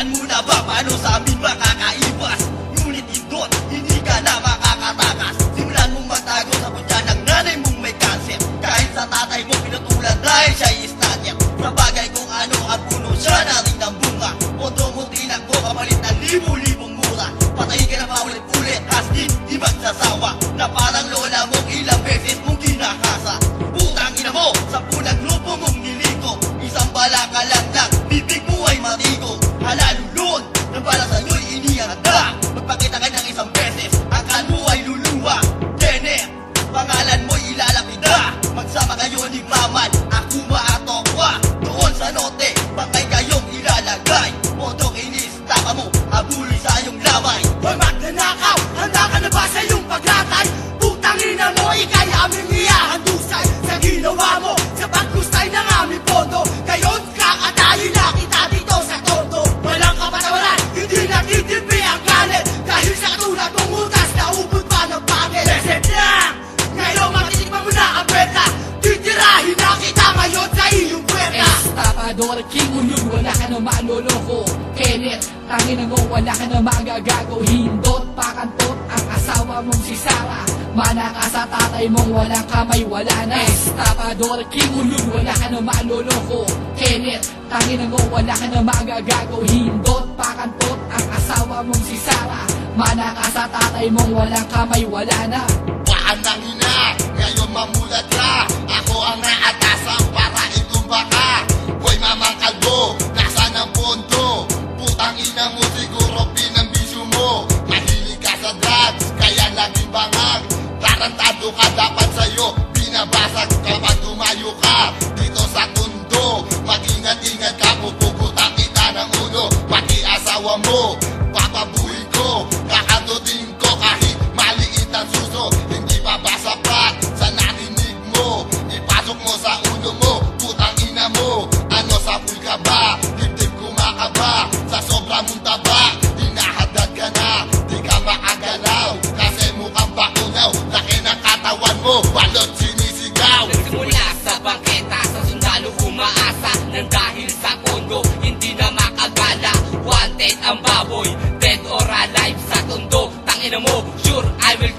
Nasubukan mo na ba paano sa amin makakaiwas? Ngunit indot, hindi ka na makakatakas. Simulan mong magtago sa putya ng nanay mong may cancer. Kahit sa tatay mo pinutulan dahil siya'y stalker. Sa bagay kung ano ang puno siya na rin ng bunga. Pondo mo tinakbo kapalit ng libu-libong mura. Patayin ka na paulit-ulit, hastin di magsasawa. Na parang lola mo ilang beses mong kinahasa. Putang ina mo, sa punang grupo mong niliko. Isang bala ka lang lang, bibig mo ay matigo. Halalulon, nang para sa'yo'y inihanda. Magpakita ka ng isang beses, akal mo ay luluwa. Jenner, pangalan mo'y ilalapida. Magsama kayo ni Maman, Akuma at Tokwa. Doon sa note, bangkay kayong ilalagay. Modong inistapa mo, abuli sa iyong lamay. Hoy magnanakaw, handa ka na ba sa iyong paglatay? Putang ina mo, ikay aming iyahandusay. Sa ginawa mo, sa pagkustay ng aming pondo. Kayo'n kakatali na kita dito sa todo. Walang kapatawaran, hindi nagtitimpi ang galit. Dahil sa katulad mong utas, naubod pa ng pangit. Reset lang, ngayon matitikman mo na ang beta. Titirahin na kita ngayon sa iyong puwerta. Estapador, King Ulul, wala ka na maloloko. Kenneth, tangin mo, wala ka na magagago. Hindot, pakantot, ang asawa mong si Sarah. Mana ka sa tatay mong walang kamay, wala na. Estapador, King Ulul, wala ka na maloloko. Kenneth, tangin mo, wala ka na magagago. Hindot, pakantot, ang asawa mong si Sarah. Mana ka sa tatay mong walang kamay, wala na. Waan ng ina, ngayon mamulat ka. Ako ang naatasan para itumba ka. Hoy mamang kalbo, nasaan ang pondo? Putang ina mo siguro pinambisyo mo. Mahilig ka sa drugs, kaya laging bangag. Tarantado ka dapat sa'yo, binabasag kapag tumayo ka. Dito sa kundo, mag-ingat-ingat ka, pupugutan kita ng ulo. Pati asawa mo, papabuhin ko, kakatutin ko kahit maliit ang suso. Hindi babasa pa sa narinig mo, ipasok mo sa ulo mo, putang ina mo. Ano sa pool ka ba? Dibdib kumakaba, sa sobra mong taba, hinahadad ka na, di ka makagalaw. Kasi mukhang bakunaw, laki ng katawan mo, balot sinisigaw. Nagsimula sa bangketa, sa sundalo umaasa. Nang dahil sa pondo, hindi na makagala. Wanted ang baboy, dead or alive sa tondo. Tangina mo, sure I will